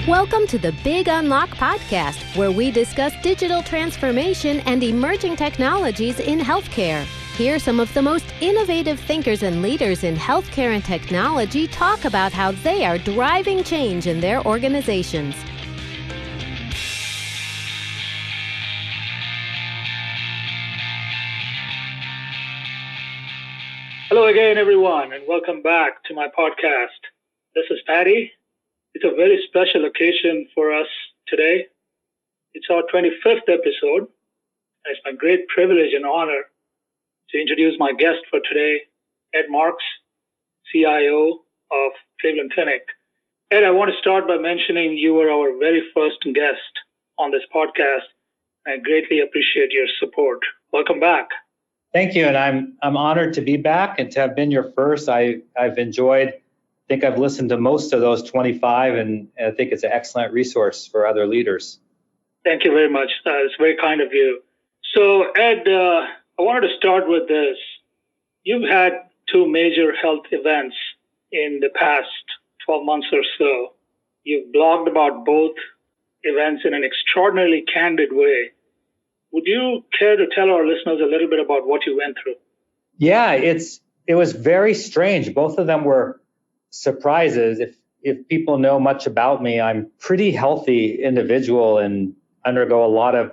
Welcome to the Big Unlock podcast, where we discuss digital transformation and emerging technologies in healthcare. Hear some of the most innovative thinkers and leaders in healthcare and technology talk about how they are driving change in their organizations. Hello again, everyone, and welcome back to my podcast. This is Patty. It's a very special occasion for us today. It's our 25th episode, and it's my great privilege and honor to introduce my guest for today, Ed Marx, CIO of Cleveland Clinic. Ed, I want to start by mentioning you were our very first guest on this podcast. I greatly appreciate your support. Welcome back. Thank you, and I'm honored to be back and to have been your first. I've enjoyed. I think I've listened to most of those 25, and I think it's an excellent resource for other leaders. Thank you very much. It's very kind of you. So, Ed, I wanted to start with this. You've had two major health events in the past 12 months or so. You've blogged about both events in an extraordinarily candid way. Would you care to tell our listeners a little bit about what you went through? Yeah, it was very strange. Both of them were surprises. If people know much about me, I'm pretty healthy individual and undergo a lot of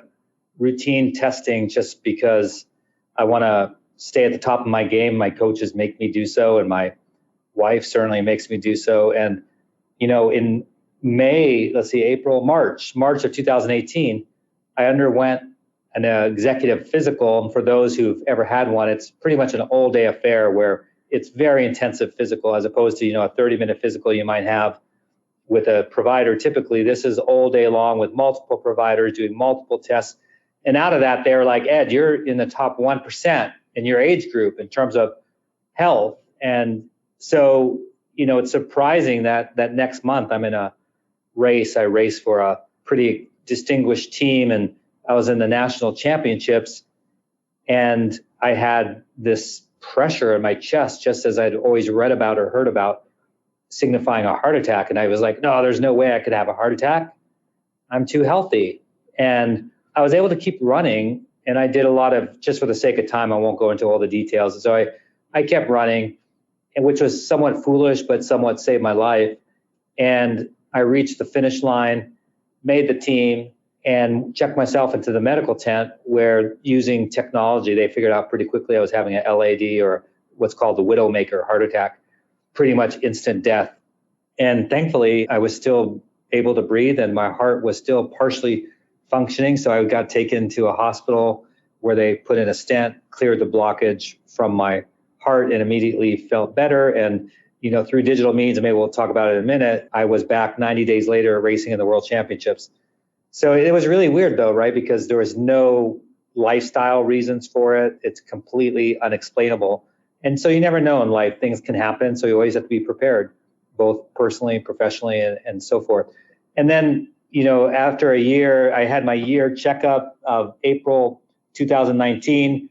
routine testing just because I want to stay at the top of my game. My coaches make me do so, and my wife certainly makes me do so. And, in March of 2018, I underwent an executive physical. And for those who've ever had one, it's pretty much an all-day affair where it's very intensive physical as opposed to, a 30-minute physical you might have with a provider. Typically, this is all day long with multiple providers doing multiple tests. And out of that, they're like, Ed, you're in the top 1% in your age group in terms of health. And so, it's surprising that next month I'm in a race. I race for a pretty distinguished team, and I was in the national championships, and I had this pressure in my chest, just as I'd always read about or heard about, signifying a heart attack. And I was like, no, there's no way I could have a heart attack. I'm too healthy. And I was able to keep running, and I did a lot of, just for the sake of time, I won't go into all the details. And so I kept running, and which was somewhat foolish, but somewhat saved my life. And I reached the finish line, made the team, and checked myself into the medical tent where, using technology, they figured out pretty quickly I was having an LAD, or what's called the widowmaker heart attack, pretty much instant death. And thankfully, I was still able to breathe and my heart was still partially functioning. So I got taken to a hospital where they put in a stent, cleared the blockage from my heart, and immediately felt better. And, through digital means, and maybe we'll talk about it in a minute, I was back 90 days later racing in the World Championships. So it was really weird, though, right? Because there was no lifestyle reasons for it. It's completely unexplainable. And so you never know in life, things can happen. So you always have to be prepared, both personally, professionally, and so forth. And then, after a year, I had my year checkup of April 2019.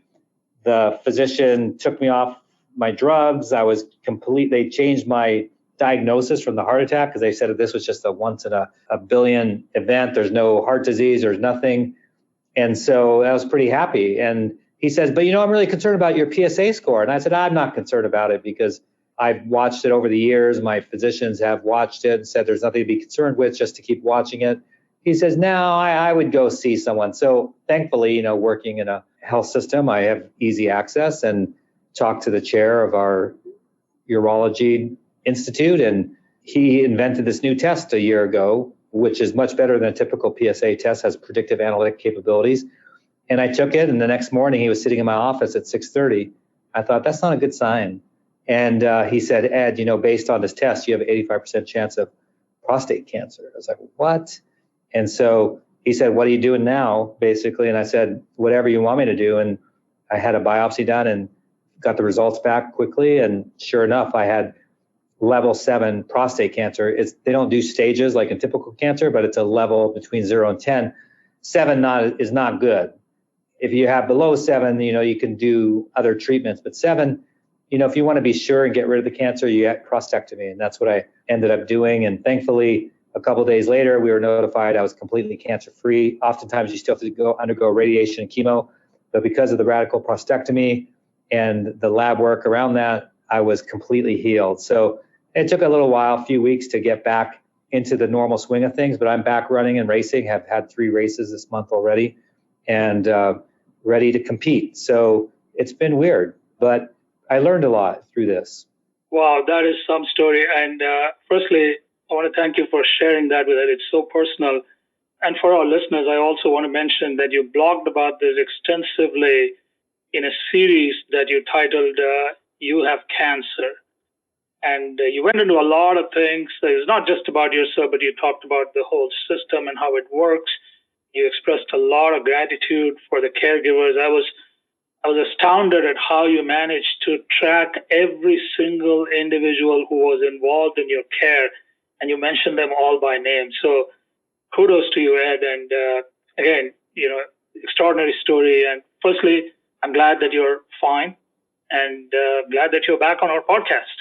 The physician took me off my drugs. They changed my diagnosis from the heart attack because they said that this was just a once in a billion event. There's no heart disease, there's nothing. And so I was pretty happy. And he says, but I'm really concerned about your PSA score. And I said, I'm not concerned about it because I've watched it over the years. My physicians have watched it and said there's nothing to be concerned with, just to keep watching it. He says, no, I would go see someone. So thankfully, working in a health system, I have easy access, and talked to the chair of our urology institute, and he invented this new test a year ago, which is much better than a typical PSA test, has predictive analytic capabilities. And I took it, and the next morning he was sitting in my office at 6:30. I thought, that's not a good sign. And he said, Ed, based on this test, you have an 85% chance of prostate cancer. I was like, what? And so he said, what are you doing now, basically? And I said, whatever you want me to do. And I had a biopsy done and got the results back quickly. And sure enough, I had level 7 prostate cancer. They don't do stages like in typical cancer, but it's a level between 0 and 10. 7 is not good. If you have below 7, you can do other treatments, but 7, if you want to be sure and get rid of the cancer, you get prostatectomy. And that's what I ended up doing. And thankfully, A couple of days later, we were notified I was completely cancer-free. Oftentimes, you still have to undergo radiation and chemo, but because of the radical prostatectomy and the lab work around that, I was completely healed. So it took a little while, a few weeks, to get back into the normal swing of things, but I'm back running and racing, have had 3 races this month already, and ready to compete. So it's been weird, but I learned a lot through this. Wow, that is some story. And firstly, I want to thank you for sharing that with us. It's so personal. And for our listeners, I also want to mention that you blogged about this extensively in a series that you titled You Have Cancer. And you went into a lot of things. It's not just about yourself, but you talked about the whole system and how it works. You expressed a lot of gratitude for the caregivers. I was astounded at how you managed to track every single individual who was involved in your care, and you mentioned them all by name. So kudos to you, Ed. And again, extraordinary story. And firstly, I'm glad that you're fine, and glad that you're back on our podcast.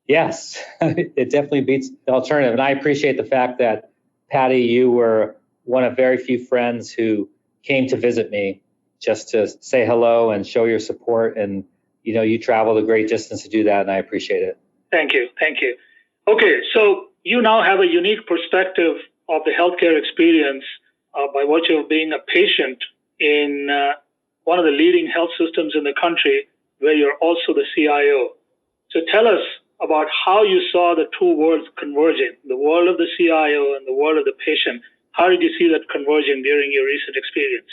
Yes, it definitely beats the alternative. And I appreciate the fact that, Patty, you were one of very few friends who came to visit me just to say hello and show your support. And, you traveled a great distance to do that, and I appreciate it. Thank you. Thank you. Okay, so you now have a unique perspective of the healthcare experience by virtue of being a patient in one of the leading health systems in the country, where you're also the CIO. So tell us about how you saw the two worlds converging, the world of the CIO and the world of the patient. How did you see that converging during your recent experience?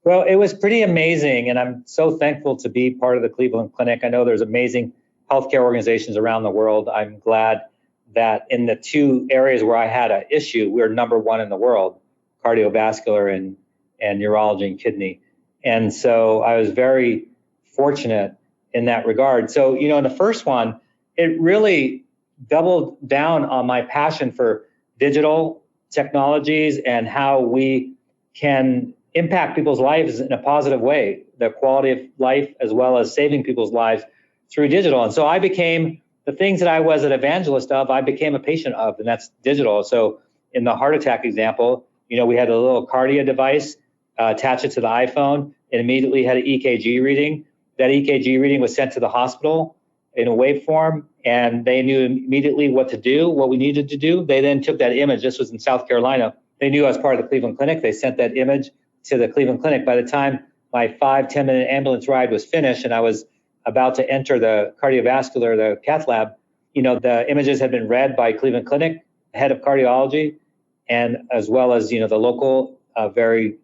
Well, it was pretty amazing, and I'm so thankful to be part of the Cleveland Clinic. I know there's amazing healthcare organizations around the world. I'm glad that in the 2 areas where I had an issue, we're number 1 in the world, cardiovascular and neurology and kidney. And so I was very fortunate in that regard. So, in the first one, it really doubled down on my passion for digital technologies and how we can impact people's lives in a positive way, the quality of life, as well as saving people's lives through digital. And so I became the things that I was an evangelist of, I became a patient of, and that's digital. So in the heart attack example, we had a little cardia device, attach it to the iPhone, and immediately had an EKG reading. That EKG reading was sent to the hospital in a waveform, and they knew immediately what to do, what we needed to do. They then took that image. This was in South Carolina. They knew I was part of the Cleveland Clinic. They sent that image to the Cleveland Clinic. By the time my 5-10 minute ambulance ride was finished and I was about to enter the cardiovascular, the cath lab, the images had been read by Cleveland Clinic, head of cardiology, and as well as, the local very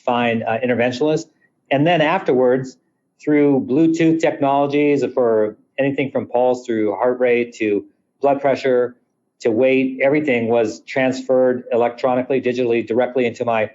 fine interventionalist. And then afterwards, through Bluetooth technologies for anything from pulse through heart rate to blood pressure to weight, everything was transferred electronically, digitally, directly into my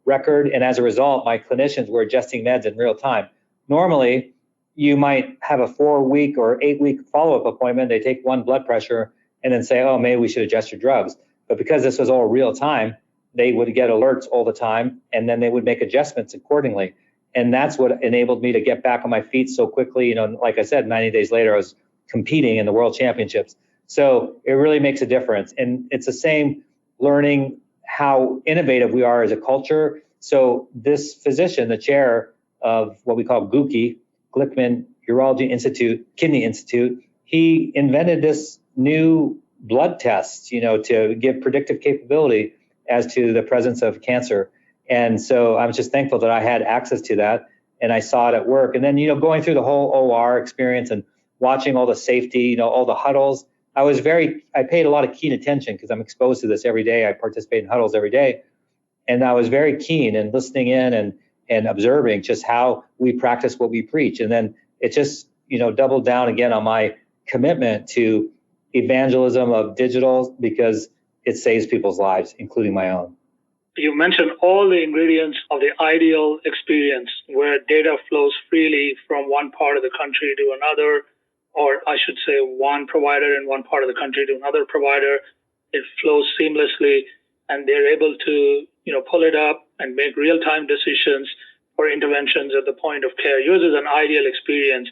record. And as a result, my clinicians were adjusting meds in real time. Normally, you might have a 4-week or 8-week follow-up appointment. They take one blood pressure and then say, oh, maybe we should adjust your drugs. But because this was all real time, they would get alerts all the time, and then they would make adjustments accordingly. And that's what enabled me to get back on my feet so quickly. Like I said, 90 days later, I was competing in the World Championships. So it really makes a difference. And it's the same learning how innovative we are as a culture. So this physician, the chair of what we call GUKI, Glickman Urology Institute, Kidney Institute, he invented this new blood test, to give predictive capability as to the presence of cancer. And so I'm just thankful that I had access to that and I saw it at work. And then, going through the whole OR experience and watching all the safety, all the huddles, I paid a lot of keen attention because I'm exposed to this every day. I participate in huddles every day. And I was very keen and listening in and observing just how we practice what we preach. And then it just, doubled down again on my commitment to evangelism of digital because it saves people's lives, including my own. You mentioned all the ingredients of the ideal experience where data flows freely from one part of the country to another, or I should say one provider in one part of the country to another provider. It flows seamlessly and they're able to, pull it up and make real-time decisions for interventions at the point of care. Yours is an ideal experience.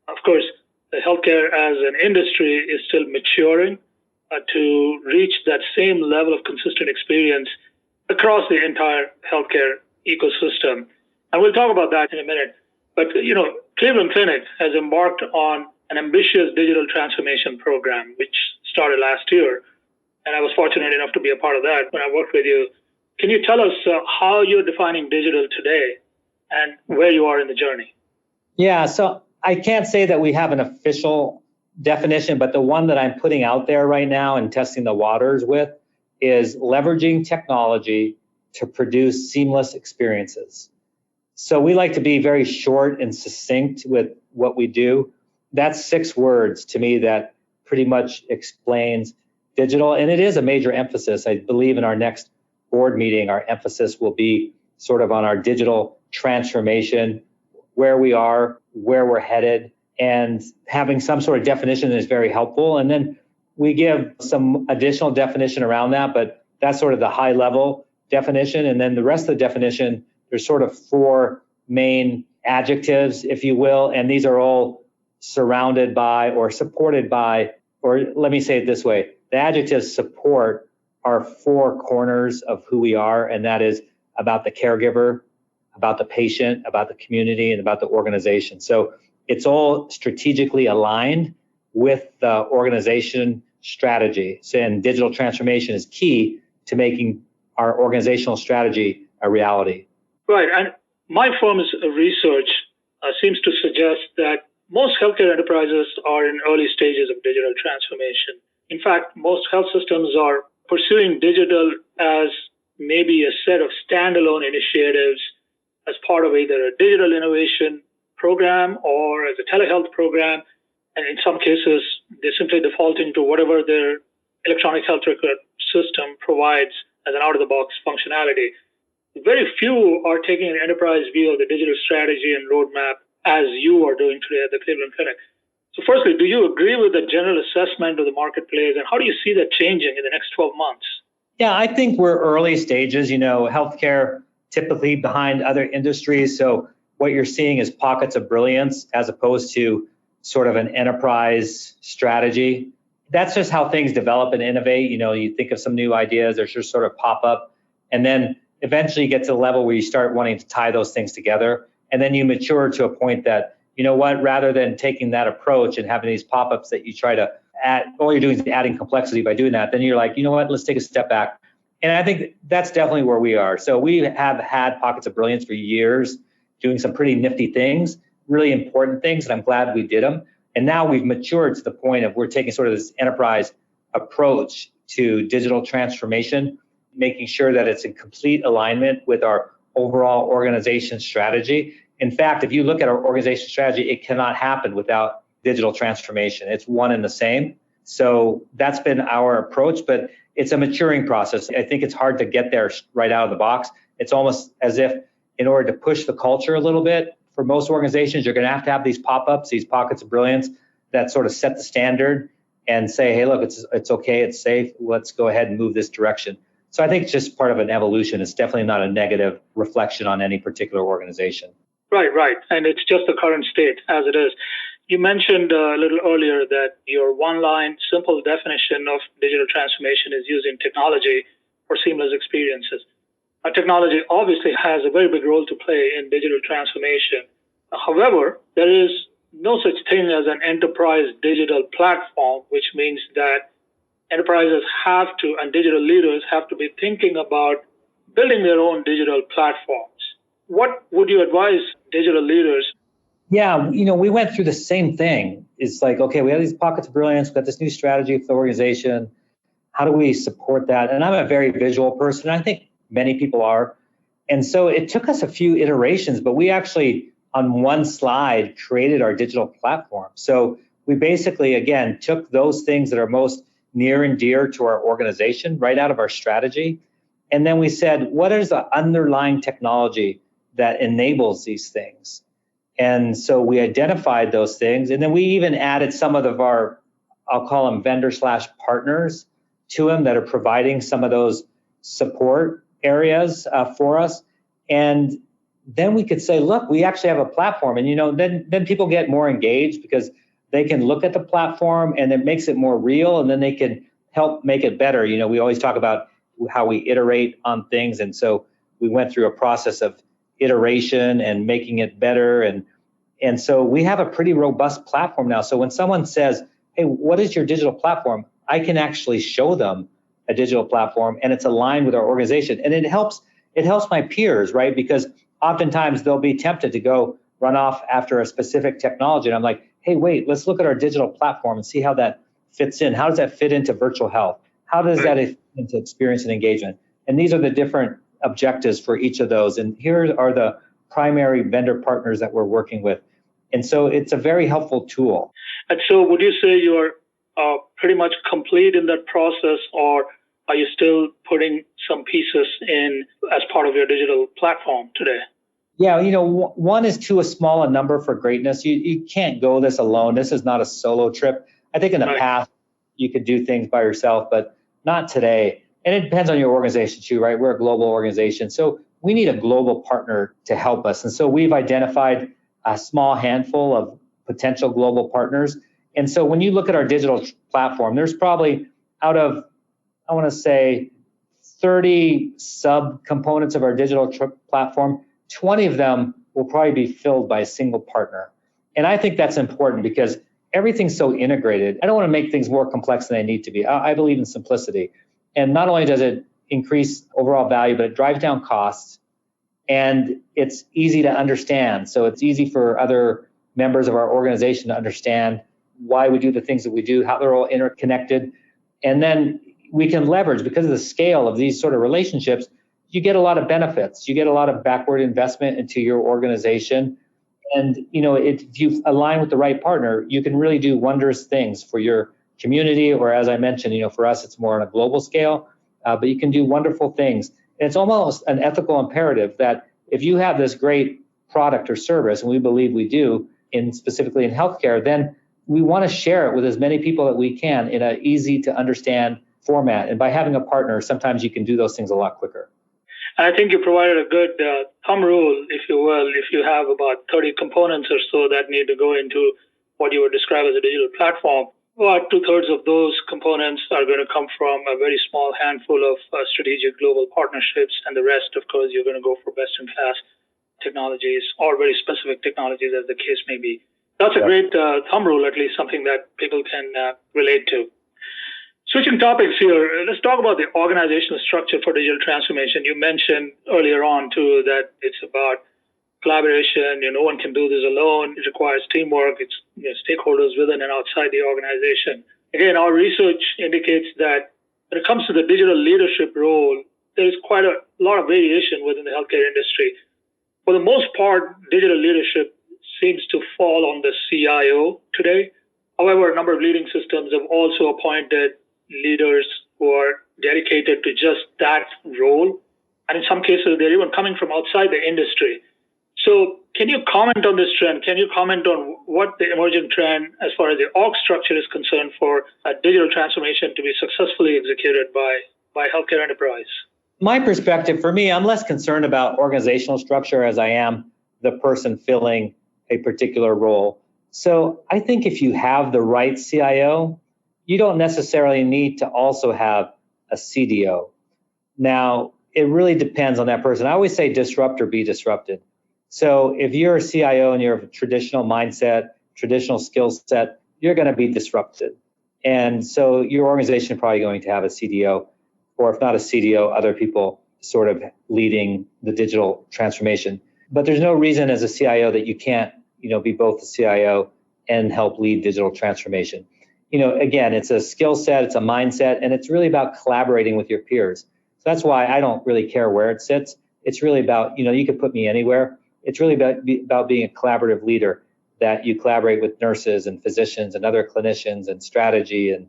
Of course, the healthcare as an industry is still maturing. to reach that same level of consistent experience across the entire healthcare ecosystem. And we'll talk about that in a minute. But, Cleveland Clinic has embarked on an ambitious digital transformation program, which started last year. And I was fortunate enough to be a part of that when I worked with you. Can you tell us how you're defining digital today and where you are in the journey? Yeah, so I can't say that we have an official definition, but the one that I'm putting out there right now and testing the waters with is leveraging technology to produce seamless experiences. So we like to be very short and succinct with what we do. That's 6 words to me that pretty much explains digital, and it is a major emphasis. I believe in our next board meeting, our emphasis will be sort of on our digital transformation, where we are, where we're headed, and having some sort of definition is very helpful. And then we give some additional definition around that, but that's sort of the high level definition. And then the rest of the definition, there's sort of 4 main adjectives, if you will, and these are all surrounded by or supported by, or let me say it this way, the adjectives support our 4 corners of who we are, and that is about the caregiver, about the patient, about the community, and about the organization. So it's all strategically aligned with the organization strategy. So, and digital transformation is key to making our organizational strategy a reality. Right. And my firm's research seems to suggest that most healthcare enterprises are in early stages of digital transformation. In fact, most health systems are pursuing digital as maybe a set of standalone initiatives as part of either a digital innovation program or as a telehealth program. And in some cases, they're simply defaulting to whatever their electronic health record system provides as an out-of-the-box functionality. Very few are taking an enterprise view of the digital strategy and roadmap as you are doing today at the Cleveland Clinic. So firstly, do you agree with the general assessment of the marketplace, and how do you see that changing in the next 12 months? Yeah, I think we're early stages, healthcare typically behind other industries. So what you're seeing is pockets of brilliance as opposed to sort of an enterprise strategy. That's just how things develop and innovate. You think of some new ideas, there's just sort of pop up, and then eventually you get to the level where you start wanting to tie those things together. And then you mature to a point that, rather than taking that approach and having these pop-ups that you try to add, all you're doing is adding complexity by doing that, then you're like, let's take a step back. And I think that's definitely where we are. So we have had pockets of brilliance for years, doing some pretty nifty things, really important things, and I'm glad we did them. And now we've matured to the point of we're taking sort of this enterprise approach to digital transformation, making sure that it's in complete alignment with our overall organization strategy. In fact, if you look at our organization strategy, it cannot happen without digital transformation. It's one and the same. So that's been our approach, but it's a maturing process. I think it's hard to get there right out of the box. It's almost as if in order to push the culture a little bit, for most organizations, you're going to have these pop-ups, these pockets of brilliance that sort of set the standard and say, hey, look, it's okay, it's safe, let's go ahead and move this direction. So I think it's just part of an evolution. It's definitely not a negative reflection on any particular organization. Right. And it's just the current state as it is. You mentioned a little earlier that your one-line simple definition of digital transformation is using technology for seamless experiences. Technology obviously has a very big role to play in digital transformation. However, there is no such thing as an enterprise digital platform, which means that enterprises have to, and digital leaders have to be thinking about building their own digital platforms. What would you advise digital leaders? Yeah, we went through the same thing. It's like, okay, we have these pockets of brilliance, we've got this new strategy for the organization. How do we support that? And I'm a very visual person. I think many people are. And so it took us a few iterations, but we actually, on one slide, created our digital platform. So we basically, again, took those things that are most near and dear to our organization right out of our strategy. And then we said, what is the underlying technology that enables these things? And so we identified those things. And then we even added some of our, I'll call them vendor/partners to them that are providing some of those support areas for us. And then we could say, look, we actually have a platform. And, then people get more engaged because they can look at the platform and it makes it more real. And then they can help make it better. We always talk about how we iterate on things. And so we went through a process of iteration and making it better. And so we have a pretty robust platform now. So when someone says, hey, what is your digital platform? I can actually show them a digital platform, and it's aligned with our organization. And it helps my peers, right? Because oftentimes they'll be tempted to go run off after a specific technology. And I'm like, hey, wait, let's look at our digital platform and see how that fits in. How does that fit into virtual health? How does that fit into experience and engagement? And these are the different objectives for each of those. And here are the primary vendor partners that we're working with. And so it's a very helpful tool. And so would you say you're pretty much complete in that process, or are you still putting some pieces in as part of your digital platform today? Yeah, one is too small a number for greatness. You can't go this alone. This is not a solo trip. I think in the past, you could do things by yourself, but not today. And it depends on your organization too, right? We're a global organization. So we need a global partner to help us. And so we've identified a small handful of potential global partners. And so when you look at our digital platform, there's probably out of, I want to say, 30 sub-components of our digital platform, 20 of them will probably be filled by a single partner. And I think that's important because everything's so integrated. I don't want to make things more complex than they need to be. I believe in simplicity. And not only does it increase overall value, but it drives down costs, and it's easy to understand. So it's easy for other members of our organization to understand why we do the things that we do, how they're all interconnected. And then we can leverage, because of the scale of these sort of relationships, you get a lot of benefits. You get a lot of backward investment into your organization. And if you align with the right partner, you can really do wondrous things for your community, or as I mentioned, for us, it's more on a global scale, but you can do wonderful things. And it's almost an ethical imperative that if you have this great product or service, and we believe we do, specifically in healthcare, then we want to share it with as many people that we can in an easy to understand format. And by having a partner, sometimes you can do those things a lot quicker. And I think you provided a good thumb rule, if you will, if you have about 30 components or so that need to go into what you would describe as a digital platform. About 2/3 of those components are going to come from a very small handful of strategic global partnerships, and the rest, of course, you're going to go for best-in-class technologies or very specific technologies, as the case may be. That's a great thumb rule, at least something that people can relate to. Switching topics here, let's talk about the organizational structure for digital transformation. You mentioned earlier on, too, that it's about collaboration. No one can do this alone. It requires teamwork. It's stakeholders within and outside the organization. Again, our research indicates that when it comes to the digital leadership role, there is quite a lot of variation within the healthcare industry. For the most part, digital leadership seems to fall on the CIO today. However, a number of leading systems have also appointed leaders who are dedicated to just that role. And in some cases, they're even coming from outside the industry. So can you comment on this trend? Can you comment on what the emerging trend as far as the org structure is concerned for a digital transformation to be successfully executed by healthcare enterprise? My perspective, for me, I'm less concerned about organizational structure as I am the person filling a particular role. So I think if you have the right CIO, you don't necessarily need to also have a CDO. Now, it really depends on that person. I always say disrupt or be disrupted. So if you're a CIO and you have a traditional mindset, traditional skill set, you're going to be disrupted. And so your organization is probably going to have a CDO, or if not a CDO, other people sort of leading the digital transformation. But there's no reason as a CIO that you can't, be both a CIO and help lead digital transformation. Again, it's a skill set, it's a mindset, and it's really about collaborating with your peers. So that's why I don't really care where it sits. It's really about, you could put me anywhere. It's really about being a collaborative leader, that you collaborate with nurses and physicians and other clinicians and strategy and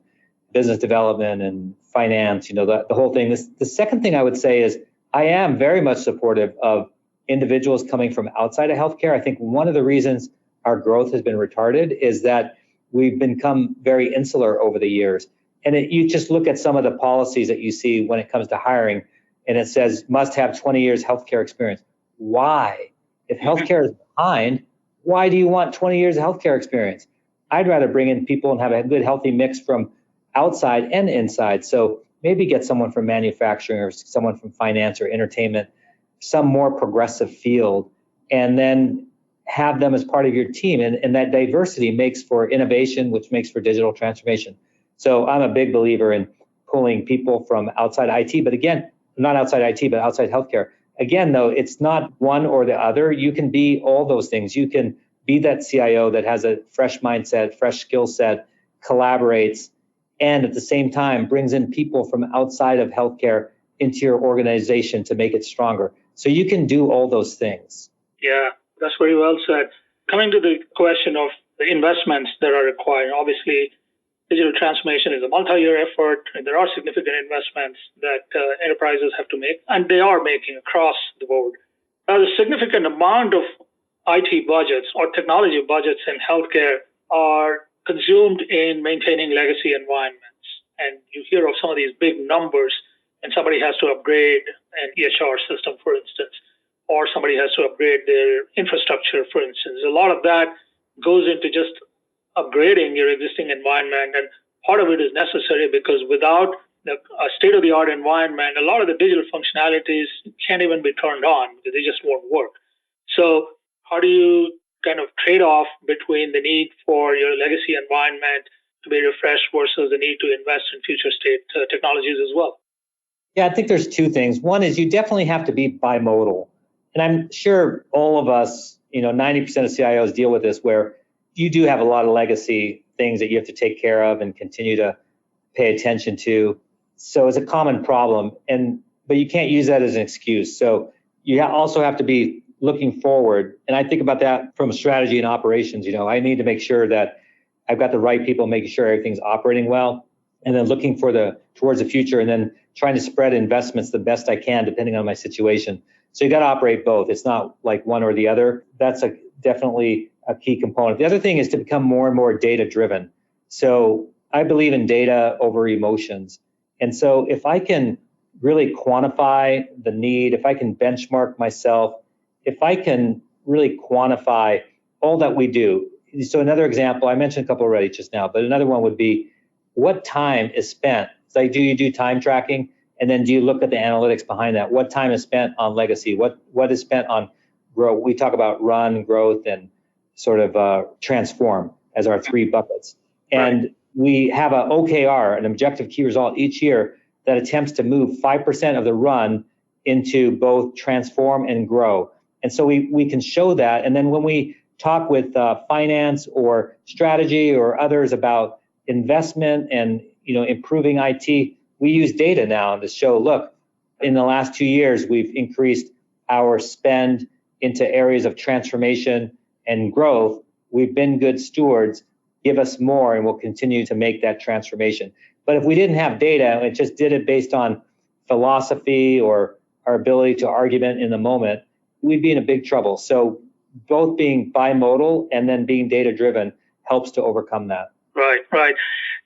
business development and finance, the whole thing. The second thing I would say is I am very much supportive of individuals coming from outside of healthcare. I think one of the reasons our growth has been retarded is that we've become very insular over the years. And you just look at some of the policies that you see when it comes to hiring, and it says must have 20 years healthcare experience. Why? If healthcare is behind, why do you want 20 years of healthcare experience? I'd rather bring in people and have a good, healthy mix from outside and inside. So maybe get someone from manufacturing or someone from finance or entertainment, some more progressive field, and then have them as part of your team. And that diversity makes for innovation, which makes for digital transformation. So I'm a big believer in pulling people from outside IT, but again, not outside IT, but outside healthcare. Again, though, it's not one or the other. You can be all those things. You can be that CIO that has a fresh mindset, fresh skill set, collaborates, and at the same time brings in people from outside of healthcare into your organization to make it stronger. So you can do all those things. Yeah, that's very well said. Coming to the question of the investments that are required, obviously, digital transformation is a multi-year effort, and there are significant investments that enterprises have to make, and they are making across the board. Now, the significant amount of IT budgets or technology budgets in healthcare are consumed in maintaining legacy environments. And you hear of some of these big numbers, and somebody has to upgrade an EHR system, for instance, or somebody has to upgrade their infrastructure, for instance. A lot of that goes into just upgrading your existing environment, and part of it is necessary because without a state-of-the-art environment, a lot of the digital functionalities can't even be turned on because they just won't work. So how do you kind of trade off between the need for your legacy environment to be refreshed versus the need to invest in future state technologies as well? Yeah, I think there's two things. One is you definitely have to be bimodal. And I'm sure all of us, 90% of CIOs deal with this, where you do have a lot of legacy things that you have to take care of and continue to pay attention to. So it's a common problem, but you can't use that as an excuse. So you also have to be looking forward. And I think about that from strategy and operations. I need to make sure that I've got the right people making sure everything's operating well, and then looking towards the future, and then trying to spread investments the best I can depending on my situation. So you got to operate both. It's not like one or the other. That's definitely a key component. The other thing is to become more and more data driven. So I believe in data over emotions. And so if I can really quantify the need, if I can benchmark myself, if I can really quantify all that we do. So another example, I mentioned a couple already just now, but another one would be what time is spent. It's like, do you do time tracking? And then do you look at the analytics behind that? What time is spent on legacy? What is spent on growth? We talk about run, growth, and sort of transform as our three buckets. And we have an OKR, an objective key result each year that attempts to move 5% of the run into both transform and grow. And so we can show that. And then when we talk with finance or strategy or others about investment and improving IT, we use data now to show, look, in the last 2 years, we've increased our spend into areas of transformation and growth. We've been good stewards. Give us more, and we'll continue to make that transformation. But if we didn't have data, and it just did it based on philosophy or our ability to argument in the moment, we'd be in a big trouble. So both being bimodal and then being data-driven helps to overcome that. Right.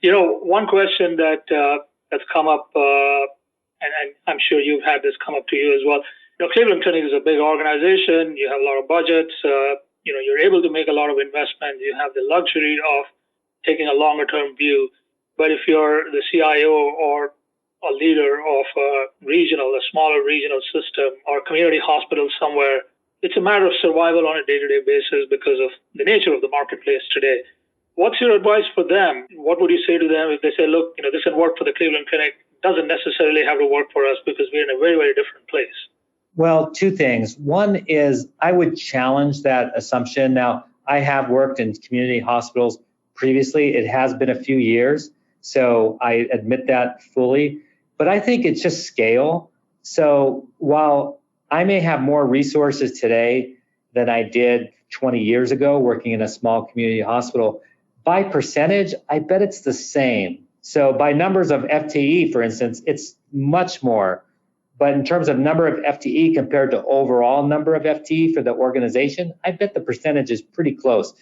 One question that's come up, and I'm sure you've had this come up to you as well. Cleveland Clinic is a big organization. You have a lot of budgets. You're able to make a lot of investments. You have the luxury of taking a longer-term view. But if you're the CIO or a leader of a smaller regional system or community hospital somewhere, it's a matter of survival on a day-to-day basis because of the nature of the marketplace today. What's your advice for them? What would you say to them if they say, look, this can work for the Cleveland Clinic, doesn't necessarily have to work for us because we're in a very, very different place? Well, two things. One is I would challenge that assumption. Now, I have worked in community hospitals previously. It has been a few years, so I admit that fully. But I think it's just scale. So while I may have more resources today than I did 20 years ago working in a small community hospital, by percentage, I bet it's the same. So by numbers of FTE, for instance, it's much more. But in terms of number of FTE compared to overall number of FTE for the organization, I bet the percentage is pretty close.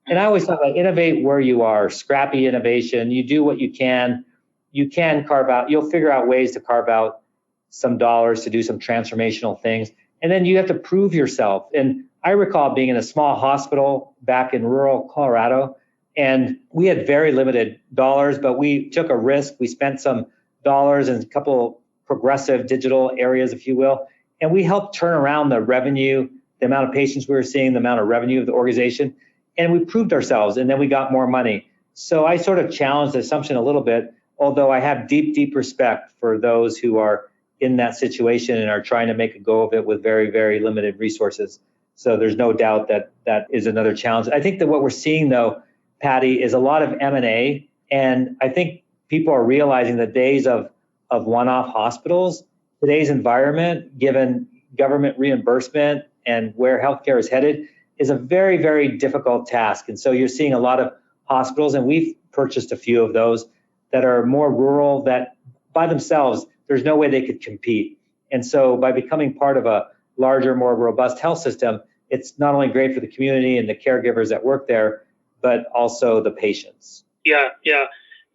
And I always talk about innovate where you are, scrappy innovation. You do what you can. You can carve out, you'll figure out ways to carve out some dollars to do some transformational things. And then you have to prove yourself. And I recall being in a small hospital back in rural Colorado, And we had very limited dollars, but we took a risk. We spent some dollars in a couple progressive digital areas, if you will, and we helped turn around the revenue, the amount of patients we were seeing, the amount of revenue of the organization, and we proved ourselves, and then we got more money. So I sort of challenged the assumption a little bit, although I have deep, deep respect for those who are in that situation and are trying to make a go of it with very, very limited resources. So there's no doubt that that is another challenge. I think that what we're seeing, though, Patty, is a lot of M&A, and I think people are realizing the days of one-off hospitals, today's environment, given government reimbursement and where healthcare is headed, is a very, very difficult task. And so you're seeing a lot of hospitals, and we've purchased a few of those that are more rural, that by themselves, there's no way they could compete. And so by becoming part of a larger, more robust health system, it's not only great for the community and the caregivers that work there, but also the patients. Yeah.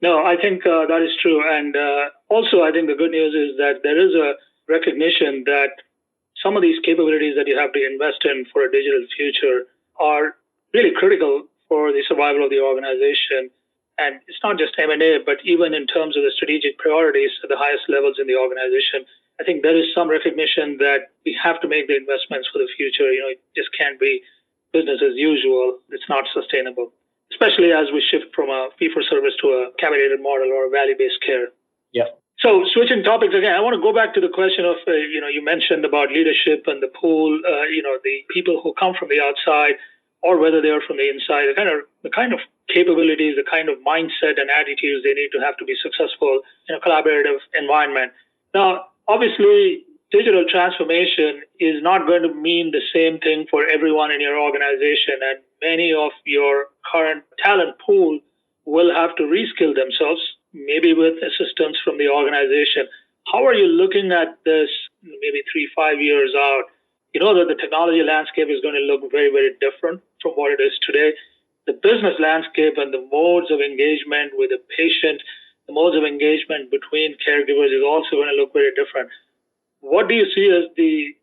No, I think that is true. And also, I think the good news is that there is a recognition that some of these capabilities that you have to invest in for a digital future are really critical for the survival of the organization. And it's not just M&A, but even in terms of the strategic priorities at the highest levels in the organization, I think there is some recognition that we have to make the investments for the future. It just can't be business as usual. It's not sustainable, especially as we shift from a fee-for-service to a capitated model or a value-based care. Yeah. So switching topics again, I want to go back to the question of, you mentioned about leadership and the pool, the people who come from the outside or whether they are from the inside, the kind of capabilities, the kind of mindset and attitudes they need to have to be successful in a collaborative environment. Now, obviously, digital transformation is not going to mean the same thing for everyone in your organization, and many of your current talent pool will have to reskill themselves, maybe with assistance from the organization. How are you looking at this maybe 3-5 years out? You know that the technology landscape is going to look very, very different from what it is today. The business landscape and the modes of engagement with the patient, the modes of engagement between caregivers is also going to look very different. What do you see as the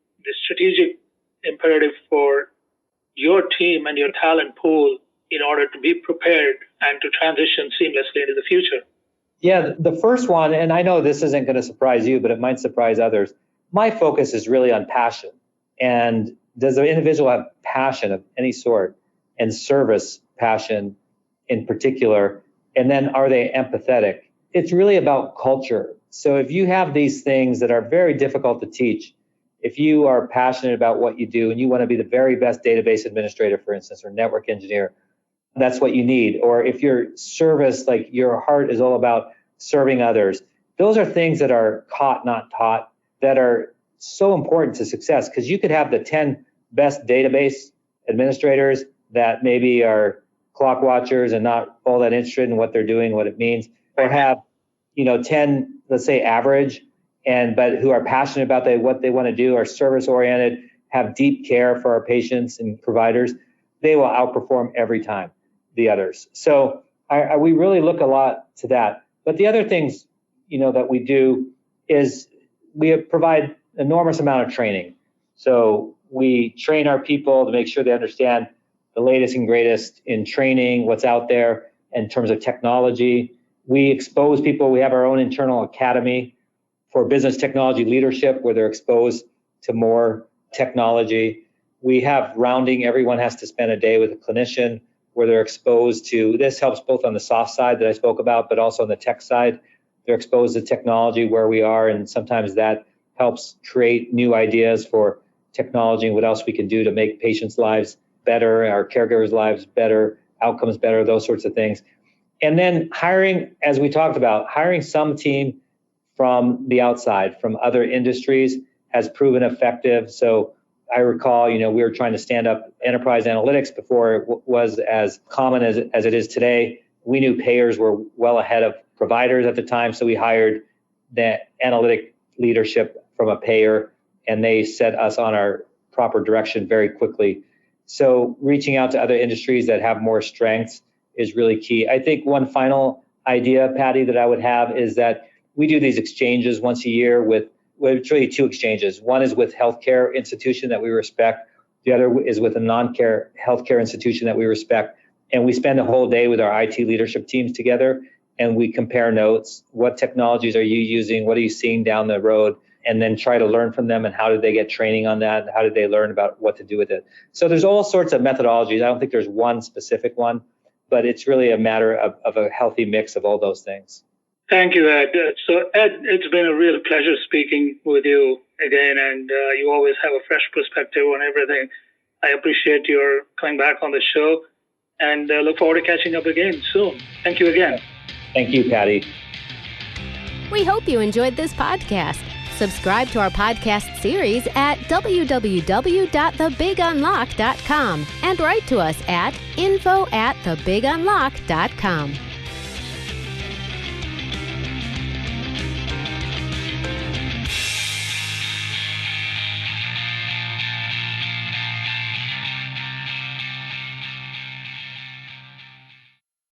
strategic imperative for your team and your talent pool in order to be prepared and to transition seamlessly into the future? Yeah, the first one, and I know this isn't going to surprise you, but it might surprise others. My focus is really on passion. And does the individual have passion of any sort, and service passion in particular? And then are they empathetic? It's really about culture. So if you have these things that are very difficult to teach, if you are passionate about what you do and you want to be the very best database administrator, for instance, or network engineer, that's what you need. Or if your service, like your heart is all about serving others, those are things that are caught, not taught, that are so important to success, because you could have the 10 best database administrators that maybe are clock watchers and not all that interested in what they're doing, what it means, or have 10, let's say average, but who are passionate about what they want to do, are service oriented, have deep care for our patients and providers. They will outperform every time the others. So we really look a lot to that. But the other things that we do is we provide enormous amount of training. So we train our people to make sure they understand the latest and greatest in training, what's out there in terms of technology. We expose people. We have our own internal academy for business technology leadership where they're exposed to more technology. We have rounding. Everyone has to spend a day with a clinician where they're exposed to, this helps both on the soft side that I spoke about, but also on the tech side. They're exposed to technology where we are, and sometimes that helps create new ideas for technology and what else we can do to make patients' lives better, our caregivers' lives better, outcomes better, those sorts of things. And then hiring, as we talked about, hiring some team from the outside, from other industries, has proven effective. So I recall, we were trying to stand up enterprise analytics before it was as common as it is today. We knew payers were well ahead of providers at the time, so we hired the analytic leadership from a payer, and they set us on our proper direction very quickly. So reaching out to other industries that have more strengths is really key. I think one final idea, Patty, that I would have is that we do these exchanges once a year it's really 2 exchanges. One is with healthcare institution that we respect. The other is with a non-care healthcare institution that we respect. And we spend a whole day with our IT leadership teams together, and we compare notes. What technologies are you using? What are you seeing down the road? And then try to learn from them, and how did they get training on that? How did they learn about what to do with it? So there's all sorts of methodologies. I don't think there's one specific one, but it's really a matter of a healthy mix of all those things. Thank you, Ed. So, Ed, it's been a real pleasure speaking with you again, and you always have a fresh perspective on everything. I appreciate your coming back on the show, and look forward to catching up again soon. Thank you again. Thank you, Patty. We hope you enjoyed this podcast. Subscribe to our podcast series at www.thebigunlock.com and write to us at info@thebigunlock.com.